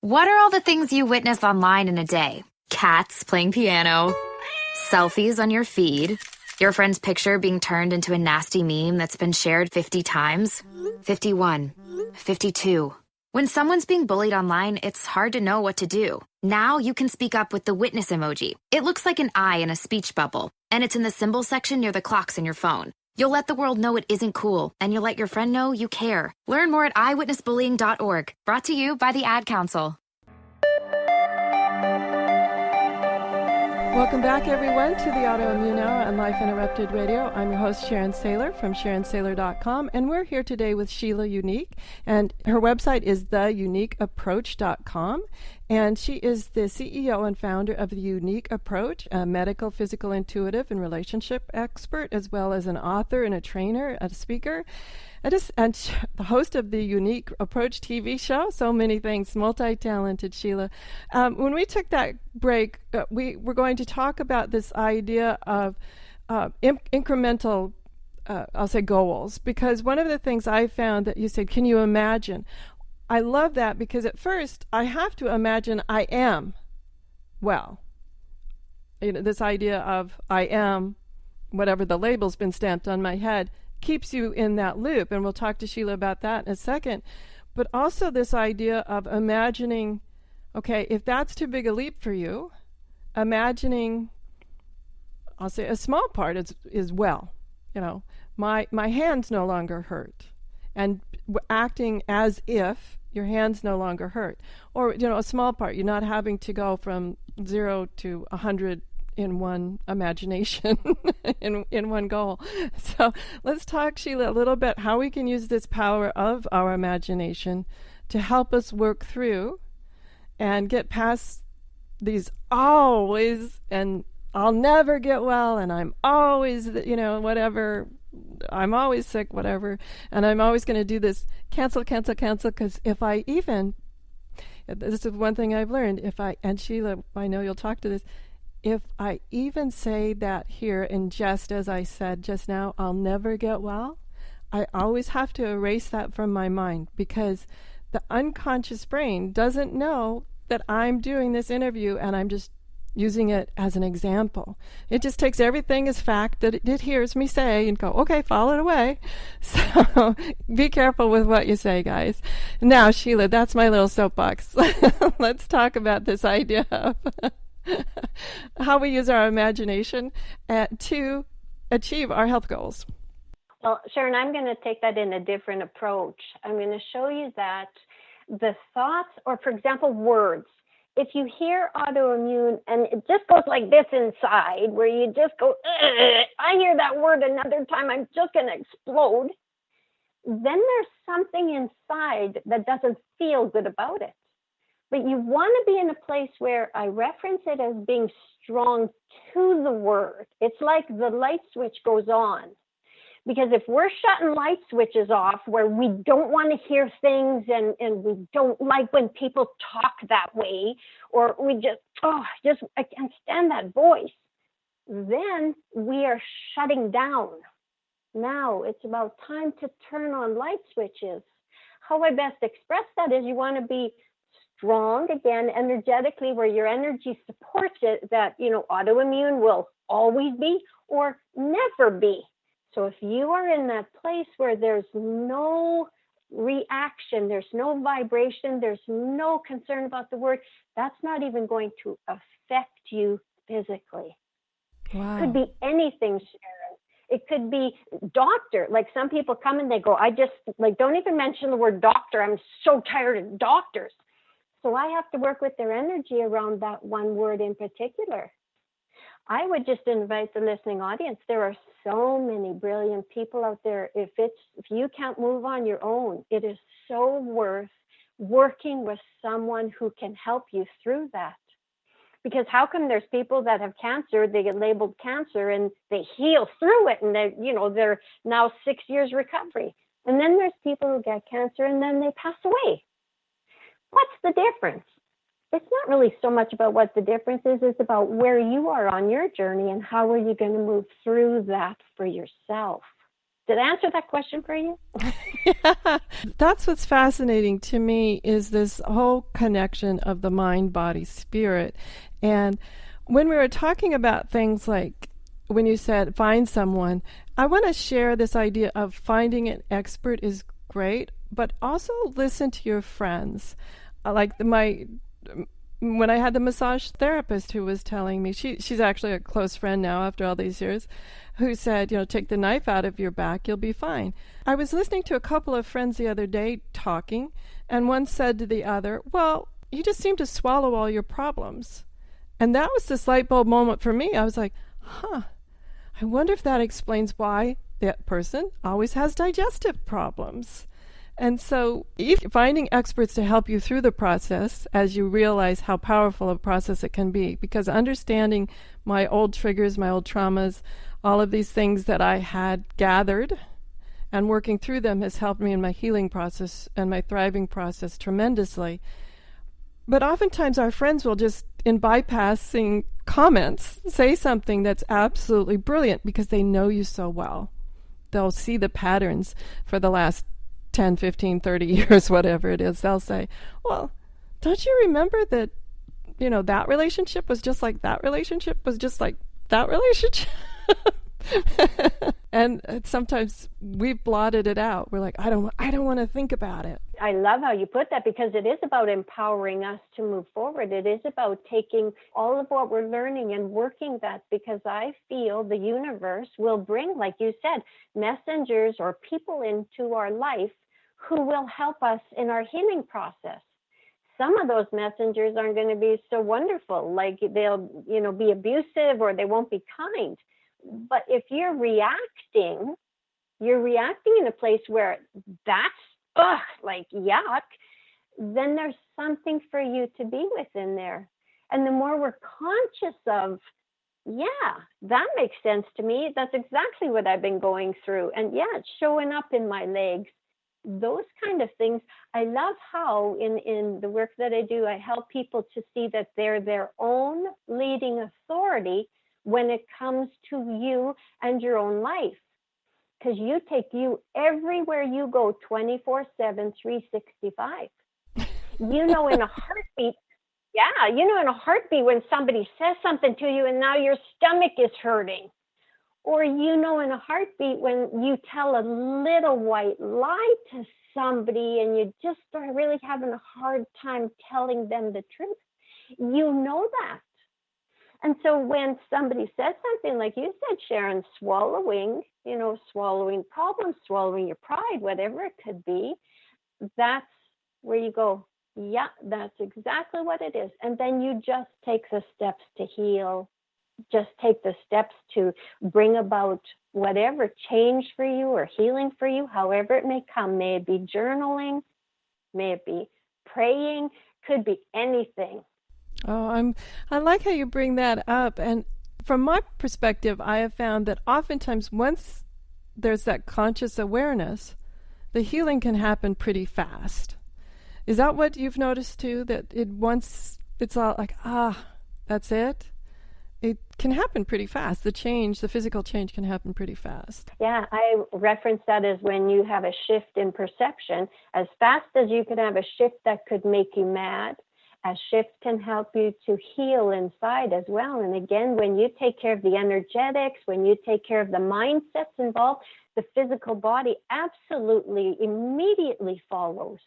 L: What are all the things you witness online in a day? Cats playing piano, selfies on your feed, your friend's picture being turned into a nasty meme that's been shared 50 times, 51, 52. When someone's being bullied online, it's hard to know what to do. Now you can speak up with the witness emoji. It looks like an eye in a speech bubble, and it's in the symbol section near the clocks in your phone. You'll let the world know it isn't cool, and you'll let your friend know you care. Learn more at eyewitnessbullying.org. Brought to you by the Ad Council.
D: Welcome back, everyone, to the Autoimmune Hour on Life Interrupted Radio. I'm your host, Sharon Saylor from SharonSaylor.com, and we're here today with Sheila Unique, and her website is theuniqueapproach.com, and she is the CEO and founder of The Unique Approach, a medical, physical, intuitive, and relationship expert, as well as an author and a trainer, a speaker. And the host of the Unique Approach TV show, so many things, multi-talented Sheila. When we took that break, we were going to talk about this idea of incremental, I'll say, goals, because one of the things I found that you said, can you imagine? I love that because at first I have to imagine I am well. You know, this idea of I am, whatever the label's been stamped on my head, keeps you in that loop, and we'll talk to Sheila about that in a second. But also this idea of imagining, okay, if that's too big a leap for you, imagining, I'll say a small part is well, you know, my hands no longer hurt, and acting as if your hands no longer hurt, or, you know, a small part, you're not having to go from 0 to 100 in one imagination, in one goal. So let's talk, Sheila, a little bit how we can use this power of our imagination to help us work through and get past these always, and I'll never get well, and I'm always, you know, whatever, I'm always sick, whatever, and I'm always going to do this cancel, because if I even, this is one thing I've learned, and Sheila, I know you'll talk to this, if I even say that here in jest, as I said just now, I'll never get well, I always have to erase that from my mind, because the unconscious brain doesn't know that I'm doing this interview and I'm just using it as an example. It just takes everything as fact that it hears me say and go, okay, follow it away. So be careful with what you say, guys. Now, Sheila, that's my little soapbox. Let's talk about this idea of how we use our imagination to achieve our health goals.
A: Well, Sharon, I'm going to take that in a different approach. I'm going to show you that the thoughts, or for example, words, if you hear autoimmune and it just goes like this inside, where you just go, I hear that word another time, I'm just going to explode, then there's something inside that doesn't feel good about it. But you want to be in a place where I reference it as being strong to the word. It's like the light switch goes on. Because if we're shutting light switches off where we don't want to hear things and we don't like when people talk that way, or we I can't stand that voice, then we are shutting down. Now it's about time to turn on light switches. How I best express that is you want to be strong, again, energetically, where your energy supports it, that, autoimmune will always be or never be. So if you are in that place where there's no reaction, there's no vibration, there's no concern about the word, that's not even going to affect you physically.
D: Wow.
A: It could be anything, Sharon. It could be doctor. Like some people come and they go, don't even mention the word doctor. I'm so tired of doctors. So I have to work with their energy around that one word in particular. I would just invite the listening audience. There are so many brilliant people out there. If you can't move on your own, it is so worth working with someone who can help you through that. Because how come there's people that have cancer, they get labeled cancer and they heal through it, and they're now 6 years recovery. And then there's people who get cancer and then they pass away. What's the difference? It's not really so much about what the difference is. It's about where you are on your journey and how are you going to move through that for yourself. Did I answer that question for you?
D: Yeah. That's what's fascinating to me, is this whole connection of the mind, body, spirit. And when we were talking about things like when you said find someone, I want to share this idea of finding an expert is great, but also listen to your friends. Like when I had the massage therapist who was telling me, she's actually a close friend now after all these years, who said, take the knife out of your back, you'll be fine. I was listening to a couple of friends the other day talking, and one said to the other, well, you just seem to swallow all your problems. And that was this light bulb moment for me. I was like, I wonder if that explains why that person always has digestive problems. And so finding experts to help you through the process as you realize how powerful a process it can be, because understanding my old triggers, my old traumas, all of these things that I had gathered and working through them has helped me in my healing process and my thriving process tremendously. But oftentimes our friends will just, in bypassing comments, say something that's absolutely brilliant because they know you so well. They'll see the patterns for the last 10, 15, 30 years, whatever it is. They'll say, well, don't you remember that, that relationship was just like that relationship was just like that relationship? And sometimes we've blotted it out. We're like, I don't want to think about it.
A: I love how you put that, because it is about empowering us to move forward. It is about taking all of what we're learning and working that, because I feel the universe will bring, like you said, messengers or people into our life who will help us in our healing process. Some of those messengers aren't going to be so wonderful, like they'll, be abusive, or they won't be kind. But if you're reacting in a place where that's like yuck, then there's something for you to be within there. And the more we're conscious of, that makes sense to me. That's exactly what I've been going through. And it's showing up in my legs. Those kind of things. I love how in the work that I do, I help people to see that they're their own leading authority when it comes to you and your own life. Because you take you everywhere you go, 24/7, 365. In a heartbeat. In a heartbeat when somebody says something to you and now your stomach is hurting. Or, in a heartbeat when you tell a little white lie to somebody and you just are really having a hard time telling them the truth. You know that. And so when somebody says something like you said, Sharon, swallowing problems, swallowing your pride, whatever it could be, that's where you go, yeah, that's exactly what it is. And then you just take the steps to heal, just take the steps to bring about whatever change for you or healing for you, however it may come. May it be journaling, may it be praying, could be anything.
D: Oh, I like how you bring that up. And from my perspective, I have found that oftentimes once there's that conscious awareness, the healing can happen pretty fast. Is that what you've noticed too? That once it's all like, that's it? It can happen pretty fast. The physical change can happen pretty fast.
A: Yeah, I reference that as when you have a shift in perception. As fast as you can have a shift that could make you mad, a shift can help you to heal inside as well. And again, when you take care of the energetics, when you take care of the mindsets involved, the physical body absolutely immediately follows.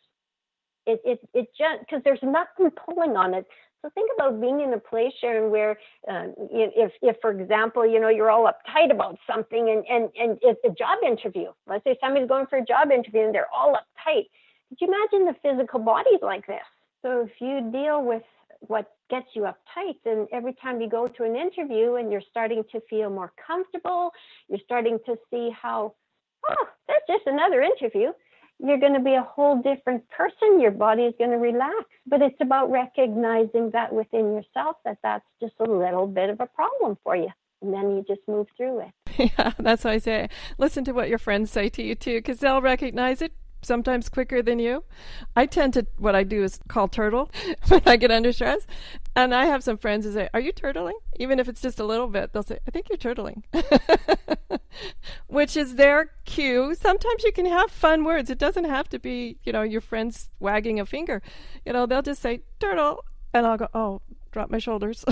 A: It just, because there's nothing pulling on it. So think about being in a place, Sharon, where if for example, you're all uptight about something and it's a job interview. Let's say somebody's going for a job interview and they're all uptight. Could you imagine the physical body's like this? So if you deal with what gets you uptight, then every time you go to an interview and you're starting to feel more comfortable, you're starting to see how, that's just another interview. You're going to be a whole different person. Your body is going to relax. But it's about recognizing that within yourself, that's just a little bit of a problem for you. And then you just move through it.
D: Yeah, that's why I say listen to what your friends say to you too, because they'll recognize it sometimes quicker than you. I tend to, what I do is call turtle when I get under stress. And I have some friends who say, are you turtling? Even if it's just a little bit, they'll say, I think you're turtling. Which is their cue. Sometimes you can have fun words. It doesn't have to be, your friends wagging a finger. They'll just say, turtle. And I'll go, oh, drop my shoulders.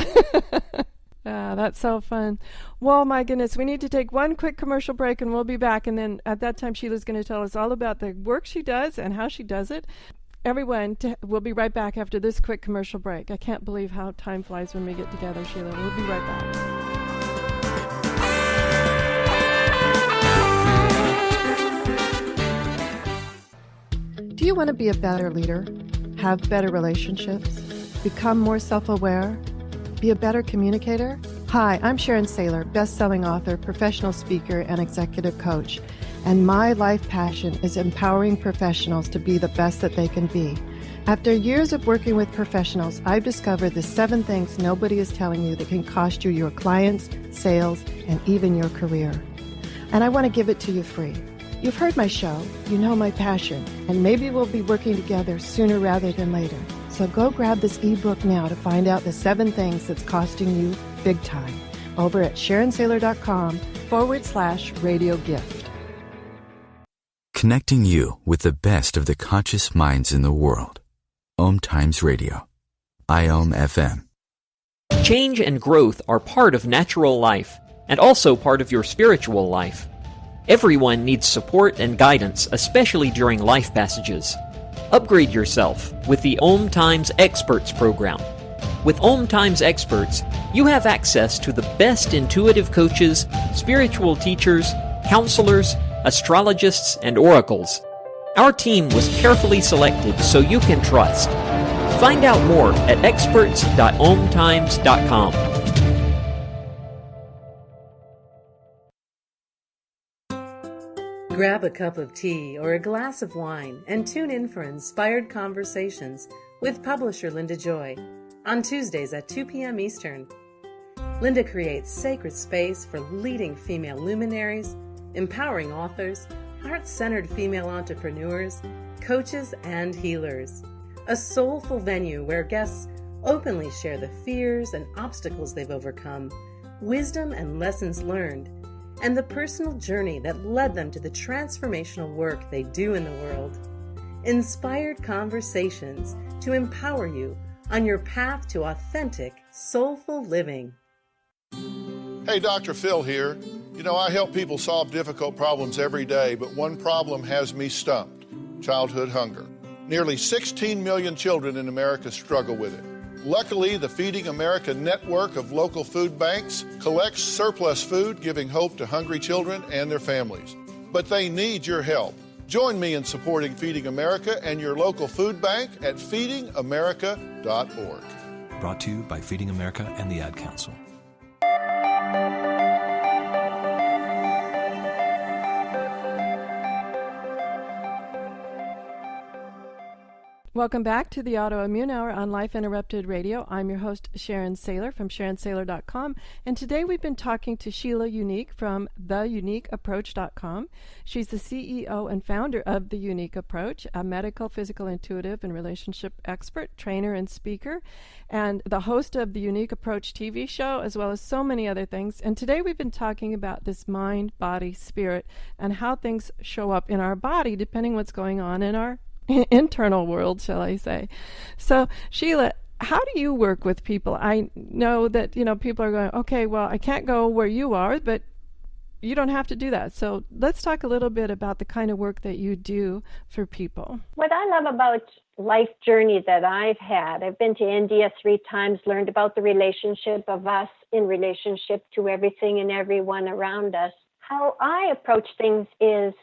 D: That's so fun. Well, my goodness, we need to take one quick commercial break and we'll be back. And then at that time, Sheila's going to tell us all about the work she does and how she does it. Everyone, we'll be right back after this quick commercial break. I can't believe how time flies when we get together, Sheila. We'll be right back. Do you want to be a better leader, have better relationships, become more self-aware, be a better communicator? Hi, I'm Sharon Saylor, best-selling author, professional speaker, and executive coach. And my life passion is empowering professionals to be the best that they can be. After years of working with professionals, I've discovered the 7 things nobody is telling you that can cost you your clients, sales, and even your career. And I want to give it to you free. You've heard my show, you know my passion, and maybe we'll be working together sooner rather than later. So go grab this ebook now to find out the 7 things that's costing you big time over at SharonSaylor.com/radio gift.
E: Connecting you with the best of the conscious minds in the world. OMTimes Radio. IOM-FM.
M: Change and growth are part of natural life and also part of your spiritual life. Everyone needs support and guidance, especially during life passages. Upgrade yourself with the OMTimes Experts program. With OMTimes Experts, you have access to the best intuitive coaches, spiritual teachers, counselors, astrologists, and oracles. Our team was carefully selected so you can trust. Find out more at experts.omtimes.com.
N: Grab a cup of tea or a glass of wine and tune in for Inspired Conversations with publisher Linda Joy on Tuesdays at 2 p.m. Eastern. Linda creates sacred space for leading female luminaries, empowering authors, heart-centered female entrepreneurs, coaches, and healers. A soulful venue where guests openly share the fears and obstacles they've overcome, wisdom and lessons learned, and the personal journey that led them to the transformational work they do in the world. Inspired Conversations to empower you on your path to authentic, soulful living.
O: Hey, Dr. Phil here. I help people solve difficult problems every day, but one problem has me stumped: childhood hunger. Nearly 16 million children in America struggle with it. Luckily, the Feeding America network of local food banks collects surplus food, giving hope to hungry children and their families. But they need your help. Join me in supporting Feeding America and your local food bank at feedingamerica.org.
P: Brought to you by Feeding America and the Ad Council.
D: Welcome back to the Autoimmune Hour on Life Interrupted Radio. I'm your host, Sharon Saylor from SharonSaylor.com. And today we've been talking to Sheila Unique from theuniqueapproach.com. She's the CEO and founder of The Unique Approach, a medical, physical, intuitive, and relationship expert, trainer, and speaker, and the host of the Unique Approach TV show, as well as so many other things. And today we've been talking about this mind, body, spirit, and how things show up in our body depending what's going on in our internal world, shall I say. So, Sheila, how do you work with people? I know that, people are going, okay, well, I can't go where you are, but you don't have to do that. So let's talk a little bit about the kind of work that you do for people.
A: What I love about life journey that I've had, I've been to India 3 times, learned about the relationship of us in relationship to everything and everyone around us. How I approach things is,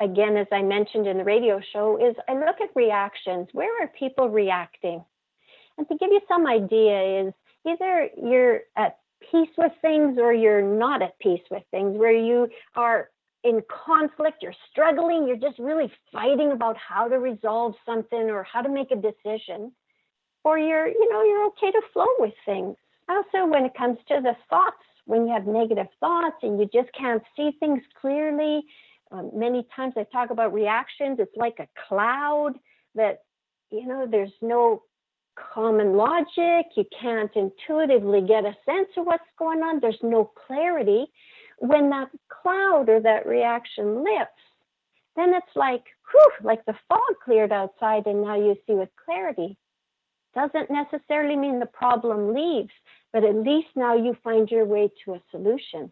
A: again, as I mentioned in the radio show, is I look at reactions. Where are people reacting? And to give you some idea is either you're at peace with things or you're not at peace with things, where you are in conflict, you're struggling, you're just really fighting about how to resolve something or how to make a decision, or you're okay to flow with things. Also, when it comes to the thoughts, when you have negative thoughts and you just can't see things clearly, many times I talk about reactions. It's like a cloud that, there's no common logic. You can't intuitively get a sense of what's going on. There's no clarity. When that cloud or that reaction lifts, then it's like the fog cleared outside and now you see with clarity. Doesn't necessarily mean the problem leaves, but at least now you find your way to a solution.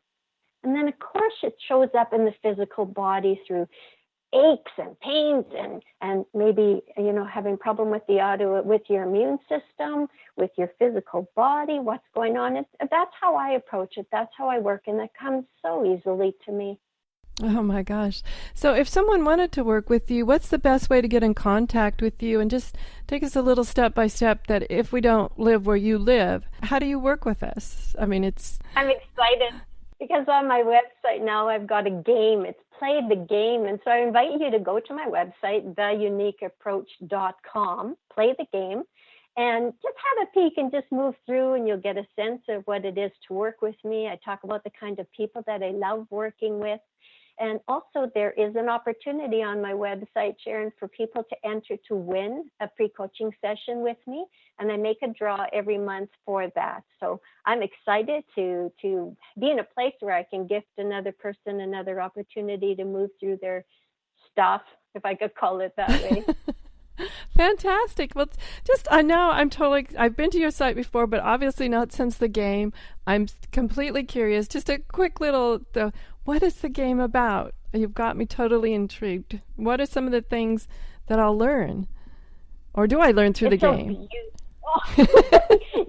A: And then, of course, it shows up in the physical body through aches and pains and maybe, having problem with with your immune system, with your physical body, what's going on. That's how I approach it. That's how I work. And that comes so easily to me.
D: Oh, my gosh. So if someone wanted to work with you, what's the best way to get in contact with you? And just take us a little step by step that if we don't live where you live, how do you work with us? I'm
A: excited because on my website now I've got a game. It's Play the Game. And so I invite you to go to my website, theuniqueapproach.com, play the game, and just have a peek and just move through and you'll get a sense of what it is to work with me. I talk about the kind of people that I love working with. And also there is an opportunity on my website, Sharon, for people to enter to win a pre-coaching session with me. And I make a draw every month for that. So I'm excited to be in a place where I can gift another person another opportunity to move through their stuff, if I could call it that way.
D: Fantastic. Well, I've been to your site before, but obviously not since the game. I'm completely curious. Just a quick little, what is the game about? You've got me totally intrigued. What are some of the things that I'll learn? Or do I learn through the game?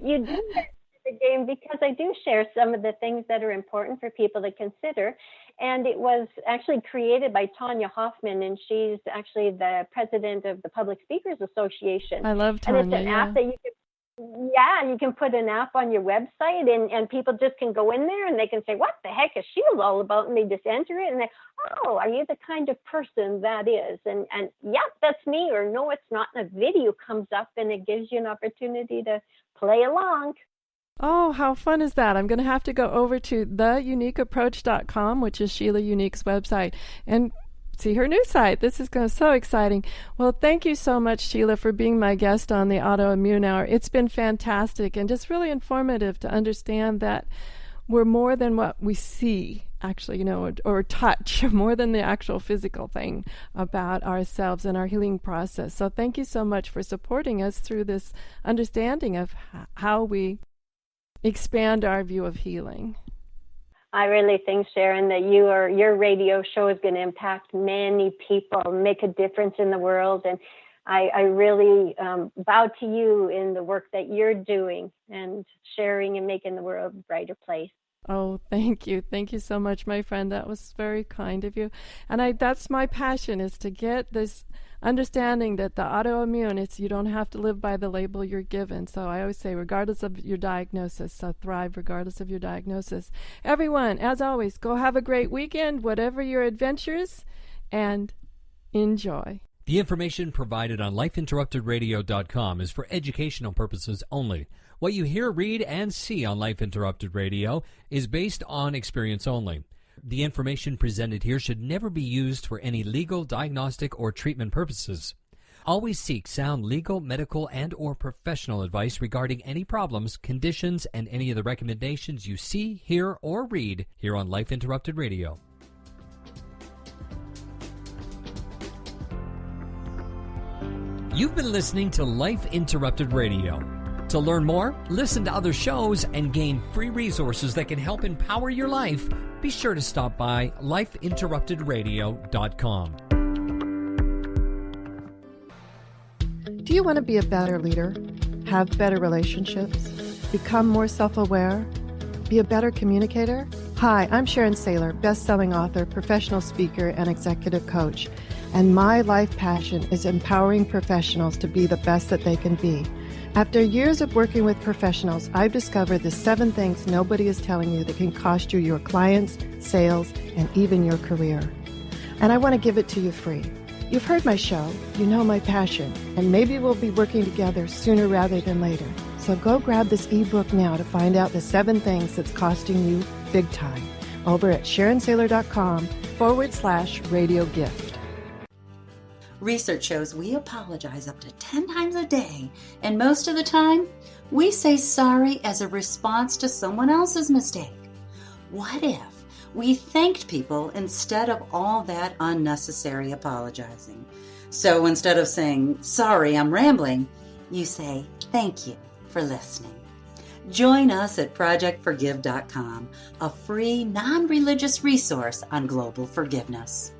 A: You do learn through the game because I do share some of the things that are important for people to consider. And it was actually created by Tanya Hoffman, and she's actually the president of the Public Speakers Association.
D: I love Tanya.
A: And it's an app that you can put an app on your website, and people just can go in there and they can say, what the heck is Sheila all about? And they just enter it and they, oh, are you the kind of person that is? And yep, that's me, or no, it's not. And a video comes up and it gives you an opportunity to play along.
D: Oh, how fun is that? I'm going to have to go over to theuniqueapproach.com, which is Sheila Unique's website, and see her new site. This is so exciting. Well, thank you so much, Sheila, for being my guest on the Autoimmune Hour. It's been fantastic and just really informative to understand that we're more than what we see, actually, or touch, more than the actual physical thing about ourselves and our healing process. So thank you so much for supporting us through this understanding of how we expand our view of healing.
A: I really think, Sharon, that your radio show is going to impact many people, make a difference in the world. And I really bow to you in the work that you're doing and sharing and making the world a brighter place.
D: Oh, thank you. Thank you so much, my friend. That was very kind of you. And that's my passion, is to get this understanding that the autoimmune, you don't have to live by the label you're given. So I always say, regardless of your diagnosis, so thrive regardless of your diagnosis. Everyone, as always, go have a great weekend, whatever your adventures, and enjoy.
C: The information provided on lifeinterruptedradio.com is for educational purposes only. What you hear, read, and see on Life Interrupted Radio is based on experience only. The information presented here should never be used for any legal, diagnostic, or treatment purposes. Always seek sound legal, medical, and or professional advice regarding any problems, conditions, and any of the recommendations you see, hear, or read here on Life Interrupted Radio. You've been listening to Life Interrupted Radio. To learn more, listen to other shows, and gain free resources that can help empower your life, be sure to stop by lifeinterruptedradio.com.
D: Do you want to be a better leader, have better relationships, become more self-aware, be a better communicator? Hi, I'm Sharon Saylor, best-selling author, professional speaker, and executive coach. And my life passion is empowering professionals to be the best that they can be. After years of working with professionals, I've discovered the 7 things nobody is telling you that can cost you your clients, sales, and even your career. And I want to give it to you free. You've heard my show, you know my passion, and maybe we'll be working together sooner rather than later. So go grab this ebook now to find out the 7 things that's costing you big time over at SharonSaylor.com/radio gift.
Q: Research shows we apologize up to 10 times a day, and most of the time, we say sorry as a response to someone else's mistake. What if we thanked people instead of all that unnecessary apologizing? So instead of saying, sorry, I'm rambling, you say, thank you for listening. Join us at ProjectForgive.com, a free, non-religious resource on global forgiveness.